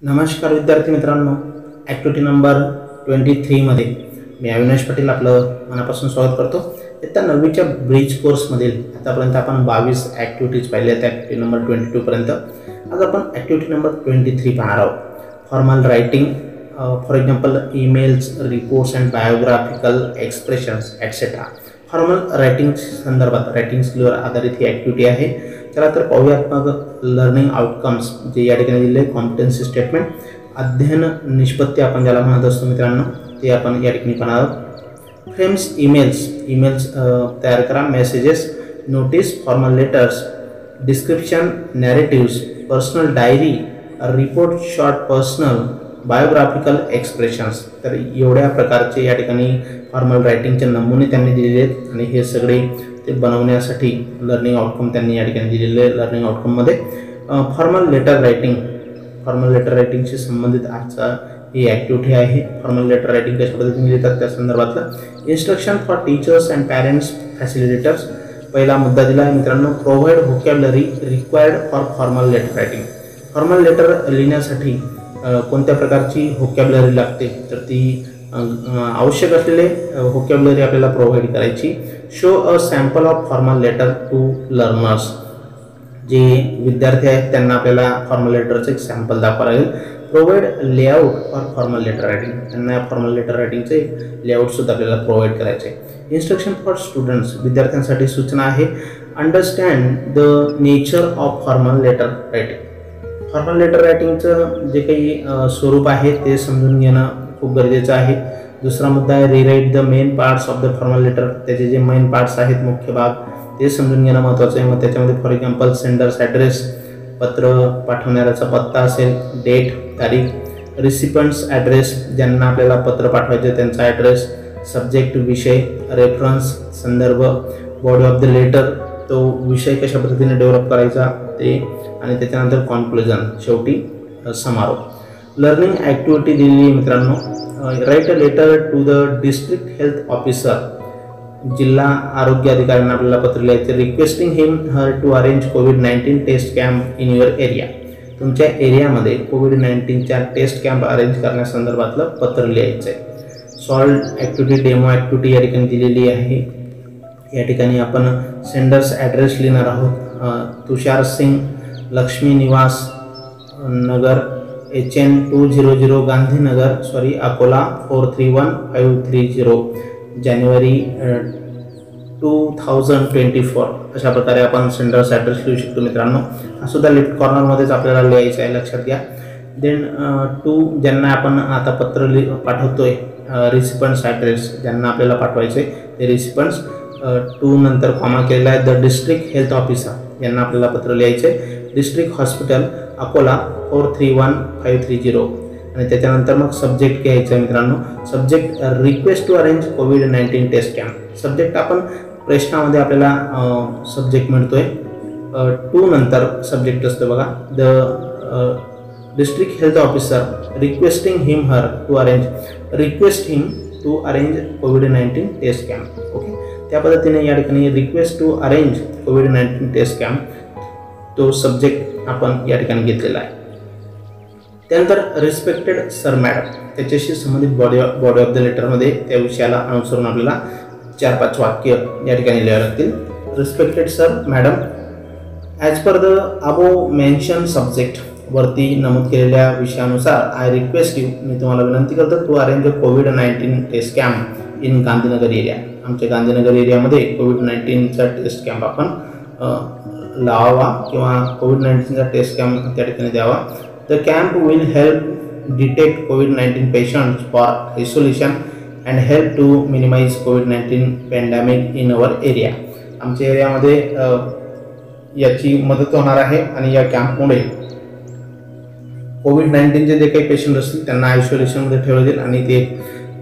नमस्कार विद्यार्थी मित्रांनो, ॲक्टिव्हिटी नंबर 23 मध्ये मी अविनाश पाटील आपलं मनापासून स्वागत करतो। इयत्ता 9वीच्या ब्रिज कोर्समधील आतापर्यंत आपण 22 ॲक्टिव्हिटीज पाहिल्या आहेत। ॲक्टिव्हिटी नंबर 22 पर्यंत आज आपण ॲक्टिव्हिटी नंबर 23 पाहणार आहोत। Formal writing, for example emails, reports and biographical expressions etcetera. Formal writing संदर्भात रायटिंग स्किलवर आधारित ही ॲक्टिव्हिटी आहे। चला तर पाहूयात मग लर्निंग आउटकम्स जे या ठिकाणी दिले कॉम्पिटन्सी स्टेटमेंट, अध्ययन निष्पत्ती आपण ज्याला म्हणत असतो मित्रांनो, ते आपण या ठिकाणी पाहणार आहोत। फ्रेम्स ईमेल्स तयार करा, messages, notice, formal letters, description, narratives, personal diary, report, short personal, biographical expressions. तर एवढ्या प्रकारचे या ठिकाणी फॉर्मल रायटिंगचे नमुने त्यांनी दिलेले आहेत आणि हे सगळे ते बनवण्यासाठी लर्निंग आउटकम त्यांनी या ठिकाणी दिलेले। लर्निंग आउटकममध्ये फॉर्मल लेटर रायटिंगशी संबंधित आजचा ही ॲक्टिव्हिटी आहे। फॉर्मल लेटर रायटिंग कशा पद्धतीने लिहितात त्या संदर्भातलं instruction for teachers and parents facilitators. पहिला मुद्दा दिला आहे मित्रांनो, provide vocabulary required for formal letter writing. Formal letter लिहिण्यासाठी कोणत्या प्रकारची व्होकॅब्युलरी लागते, तर ती आवश्यक असलेले व्होकॅब्युलरी आपल्याला प्रोव्हाइड करायची। Show a sample of formal letter to learners. जे विद्यार्थी आहेत त्यांना आपल्याला फॉर्मल लेटरचं एक सॅम्पल दाखवावं लागेल। Provide layout for formal letter writing, त्यांना फॉर्मल लेटर रायटिंगचे लेआउटसुद्धा आपल्याला प्रोव्हाइड करायचे। इन्स्ट्रक्शन फॉर स्टुडंट्स, विद्यार्थ्यांसाठी सूचना आहे। Understand the nature of formal letter writing. Formal letter रायटिंगचं जे काही स्वरूप आहे ते समजून घेणं खूप गरजेचं आहे। दुसरा मुद्दा आहे rewrite the main parts of the formal letter, त्याचे जे मेन पार्ट्स आहेत मुख्य भाग ते समजून घेणं महत्त्वाचं आहे। मग त्याच्यामध्ये फॉर एक्झाम्पल सेंडर्स ॲड्रेस, पत्र पाठवणाऱ्याचा पत्ता असेल, डेट तारीख, रिसिपंट्स ॲड्रेस, ज्यांना आपल्याला पत्र पाठवायचे त्यांचा ॲड्रेस, सब्जेक्ट विषय, रेफरन्स संदर्भ, बॉडी ऑफ द लेटर तो विषय कशा पद्धतीने डेव्हलप करायचा ते, आणि त्याच्यानंतर कॉन्क्लुजन शेवटी समारोप। लर्निंग ॲक्टिव्हिटी दिलेली मित्रांनो, write a letter to the district health officer, जिल्हा आरोग्य अधिकाऱ्यांना आपल्याला पत्र लिहायचे। Requesting him her to arrange कोविड-19 test camp in your area, तुमच्या एरियामध्ये कोविड-19च्या टेस्ट कॅम्प अरेंज करण्यासंदर्भातलं पत्र लिहायचं आहे। सॉल्व ॲक्टिव्हिटी, डेमो ॲक्टिव्हिटी या ठिकाणी दिलेली आहे। या ठिकाणी आपण सेंडर्स ॲड्रेस लिहिणार आहोत। तुषार सिंग, लक्ष्मी निवास नगर, HN 200 गांधीनगर अकोला 431530, जानेवारी 2024 अशा प्रकारे आपण सेंडर्स ॲड्रेस लिहू शकतो मित्रांनो। हा सुद्धा लेफ्ट कॉर्नरमध्येच आपल्याला लिहायचं आहे, लक्षात घ्या। देन टू, ज्यांना आपण आता पत्र पाठवतोय, रिसिपंट्स ॲड्रेस, ज्यांना आपल्याला पाठवायचे ते रिसिपंट्स, टू नंतर कॉमा केलेला आहे। द डिस्ट्रिक्ट हेल्थ ऑफिसर, यांना आपल्याला पत्र लिहायचे। डिस्ट्रिक्ट हॉस्पिटल अकोला 431530, आणि त्याच्यानंतर मग सब्जेक्ट घ्यायचं आहे मित्रांनो। सब्जेक्ट रिक्वेस्ट टू अरेंज कोविड-19 टेस्ट कॅम्प। सब्जेक्ट आपण प्रश्नामध्ये आपल्याला सब्जेक्ट मिळतोय, टू नंतर सब्जेक्ट असतं बघा। The district health officer requesting him her to arrange, request him to arrange कोविड-19 टेस्ट कॅम्प। ओके, त्या पद्धतीने या ठिकाणी रिक्वेस्ट टू अरेंज कोविड-19 टेस्ट कॅम्प तो सब्जेक्ट आपण या ठिकाणी घेतलेला आहे। त्यानंतर रिस्पेक्टेड सर मॅडम, त्याच्याशी संबंधित बॉडी ऑफ द लेटरमध्ये त्या विषयाला अनुसरून आपल्याला 4-5 वाक्य या ठिकाणी लिहावे लागतील। Respected sir madam, as per the above mention subject, वरती नमूद केलेल्या विषयानुसार आय रिक्वेस्ट यू, मी तुम्हाला विनंती करतो, टू अरेंज अ कोविड-19 test camp in Gandhinagar area. आमच्या गांधीनगर एरियामध्ये कोविड-19चा टेस्ट कॅम्प आपण लावावा किंवा कोविड-19चा टेस्ट कॅम्प त्या ठिकाणी द्यावा। The camp will help detect covid patients for isolation and help to minimise covid pandemic in our area. आमच्या एरियामध्ये याची मदत होणार आहे आणि या कॅम्पमुळे कोविड-19चे जे काही पेशंट असतील त्यांना आयसोलेशनमध्ये ठेवलं जाईल आणि ते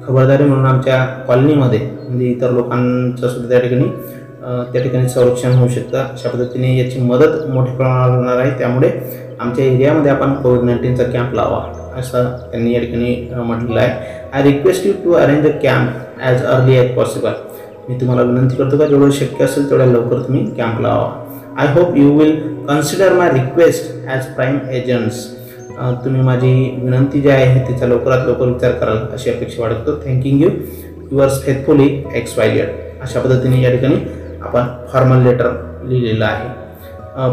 खबरदारी म्हणून आमच्या कॉलनीमध्ये म्हणजे इतर लोकांचं सुद्धा त्या ठिकाणी संरक्षण होऊ शकतं। अशा पद्धतीने याची मदत मोठ्या प्रमाणावर होणार आहे, त्यामुळे आमच्या एरियामध्ये आपण कोविड-19चा कॅम्प लावा असं त्यांनी या ठिकाणी म्हटलेलं आहे। I request you to arrange a camp as early as possible, मी तुम्हाला विनंती करतो का जेवढं शक्य असेल तेवढ्या लवकर तुम्ही कॅम्प लावा। I hope you will consider my request as prime agents, तुम्ही माझी विनंती जी आहे तिचा लवकरात लवकर विचार कराल अशी अपेक्षा बाळगतो. Thanking you. Yours faithfully XYZ. अशा पद्धतीने या ठिकाणी आपण फॉर्मल लेटर लिहिलेलं आहे.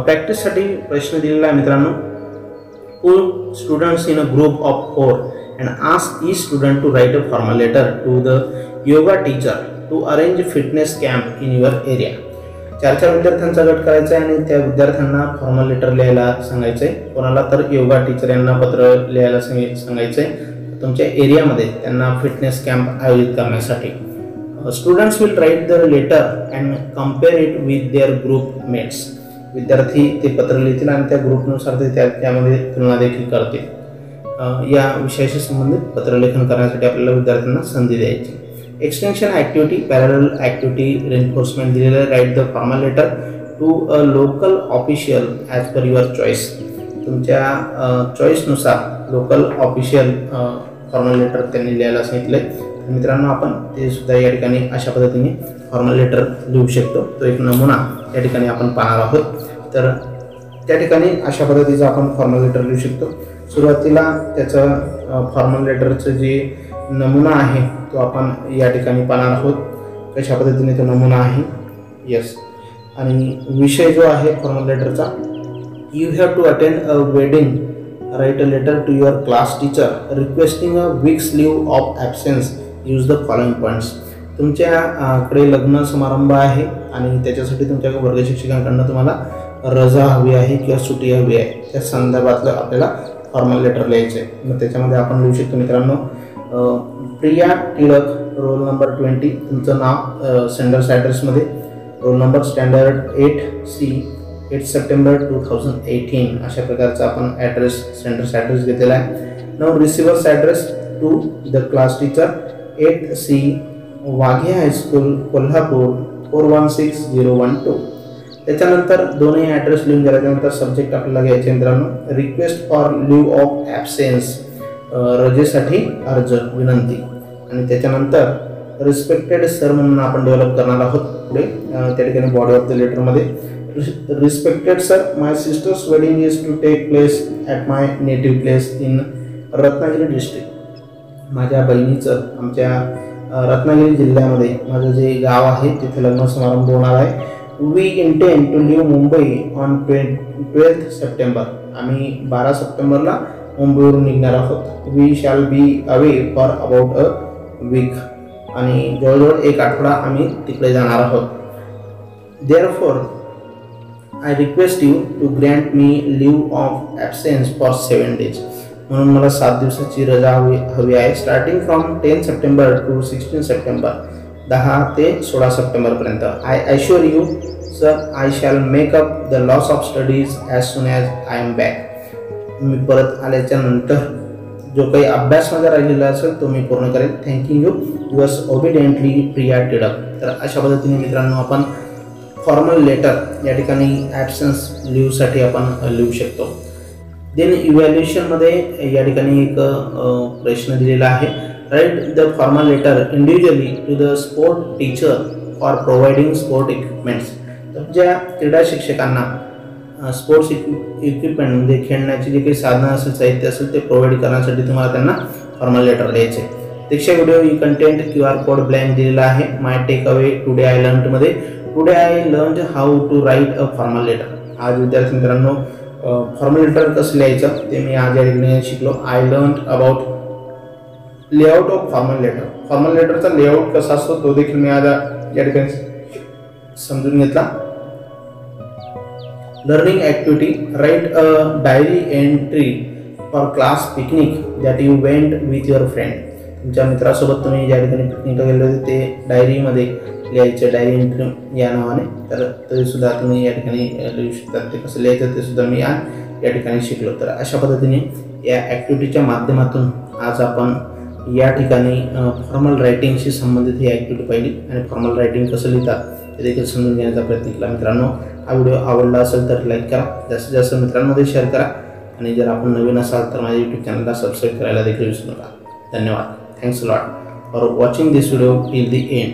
प्रॅक्टिससाठी प्रश्न दिलेला आहे मित्रांनो. Put students in a group of 4 and ask each student to write a formal letter to the yoga teacher to arrange fitness camp in your area. 4 विद्यार्थ्यांचा गट करायचा आहे आणि त्या विद्यार्थ्यांना फॉर्मल लेटर लिहायला सांगायचं आहे. कोणाला तर योगा टीचर यांना पत्र लिहायला सांगायचं आहे तुमच्या एरियामध्ये त्यांना फिटनेस कॅम्प आयोजित करण्यासाठी. Students will write the letter and compare it with their group mates. विद्यार्थी ते पत्र लिहितील आणि त्या ग्रुपनुसार ते त्यामध्ये तुलना देखील करतील. या विषयाशी संबंधित पत्रलेखन करण्यासाठी आपल्याला विद्यार्थ्यांना संधी द्यायची. Extension activity, parallel activity, reinforcement दिलेलं. Write the formal letter to a local official as per your choice. तुमच्या चॉईसनुसार लोकल ऑफिशियल फॉर्मल लेटर त्यांनी लिहायला सांगितलं आहे. मित्रांनो आपण ते सुद्धा या ठिकाणी अशा पद्धतीने फॉर्मल लेटर लिहू शकतो. तो एक नमुना या ठिकाणी आपण पाहणार आहोत. तर त्या ठिकाणी अशा पद्धतीचं आपण फॉर्मल लेटर लिहू शकतो. सुरुवातीला त्याचं फॉर्मल लेटरचं जे नमुना आहे तो आपण या ठिकाणी पाहणार आहोत. कशा पद्धतीने तो नमुना आहे. यस. आणि विषय जो आहे फॉर्मल लेटरचा, you have to attend a wedding, write a letter to your class teacher requesting a week's leave of absence. Use the following points. तुमच्याकडे लग्न समारंभ आहे आणि त्याच्यासाठी तुमच्या वर्ग शिक्षकांकडून तुम्हाला रजा हवी आहे किंवा सुट्टी हवी आहे. त्या संदर्भातलं आपल्याला फॉर्मल लेटर लिहायचं आहे. मग त्याच्यामध्ये आपण लिहू शकतो मित्रांनो, प्रिया टिळक, रोल नंबर 20, तुमचं नाव सेंडर्स ॲड्रेसमध्ये, roll number standard 8C, 8 September 2018. अशा प्रकारचा आपण ॲड्रेस सेंडर्स ॲड्रेस घेतलेला आहे. नाव receiver's address to the class teacher 8C Waghe high school Kolhapur 416012. त्याच्यानंतर दोन्ही ॲड्रेस लिहून झाल्यानंतर सब्जेक्ट आपल्याला घ्यायचे मित्रांनो, request for leave of absence, रजेसाठी अर्ज, विनंती. आणि त्याच्यानंतर रिस्पेक्टेड सर म्हणून आपण डेव्हलप करणार आहोत पुढे. त्या ठिकाणी बॉडी ऑफ द लेटरमध्ये respected sir, my sister's wedding is to take place at my native place in Ratnagiri district. माझ्या बहिणीचं आमच्या रत्नागिरी जिल्ह्यामध्ये माझं जे गाव आहे तिथे लग्न समारंभ होणार आहे. We intend to leave Mumbai on 12 September. आम्ही 12 सप्टेंबरला मुंबईवरून निघणार आहोत. We shall be away for about a week. आणि जवळजवळ 1 आठवडा आम्ही तिकडे जाणार आहोत. Therefore I request you to grant me leave of absence for 7 days. म्हणून मला 7 दिवसाची रजा हवी आहे. Starting from 10 September to 16 September, 10 ते 16 सप्टेंबरपर्यंत. I assure you sir I shall make up the loss of studies as soon as I am back. मी परत आल्याच्या नंतर जो काही अभ्यास माझा राहिलेला असेल तो मी पूर्ण करेन. Thanking you. Yours ओबिडियंटली Priya Tilak. तर अशा पद्धतीने मित्रांनो आपण फॉर्मल लेटर या ठिकाणी ॲब्सेन्स लीवसाठी आपण लिहू शकतो. देन इव्हॅल्युएशनमध्ये या ठिकाणी एक प्रश्न दिलेला आहे. Write the formal letter individually to the sport teacher for providing sport equipments. तुमच्या क्रीडा शिक्षकांना स्पोर्ट्स इक्विपमेंट म्हणजे खेळण्याची जे काही साधनं असेल, साहित्य असेल ते प्रोव्हाइड करण्यासाठी तुम्हाला त्यांना फॉर्मल लेटर द्यायचे. Diksha video content QR code blank दिलेला आहे. My takeaway today I लर्नमध्ये, today I learn how to write a formal letter. आज विद्यार्थी मित्रांनो फॉर्मल लेटर कसं लिहायचं ते मी आज या ठिकाणी शिकलो. I learn about layout of formal letter. Formal लेटरचा लेआउट कसा असतो तो देखील मी आज या ठिकाणी समजून घेतला. Learning activity, right a diary entry for class picnic that you went with your friend. तुमच्या मित्रासोबत तुम्ही ज्या ठिकाणी पिकनिकला गेले होते ते डायरीमध्ये लिहायचं, डायरी एंट्री या नावाने. तर ते सुद्धा तुम्ही या ठिकाणी लिहू शकता. ते कसं लिहायचं ते सुद्धा मी या ठिकाणी शिकलो. तर अशा पद्धतीने या ॲक्टिव्हिटीच्या माध्यमातून आज आपण या ठिकाणी फॉर्मल रायटिंगशी संबंधित ही ॲक्टिव्हिटी पाहिली आणि फॉर्मल रायटिंग कसं लिहितात ते देखील समजून घेण्याचा प्रयत्न केला. मित्रांनो हा व्हिडिओ आवडला असेल तर लाईक करा, जास्तीत जास्त मित्रांमध्ये शेअर करा आणि जर आपण नवीन असाल तर माझ्या यूट्यूब चॅनलला सबस्क्राईब करायला देखील विसरू नका. धन्यवाद. Thanks a lot for watching this video till the end.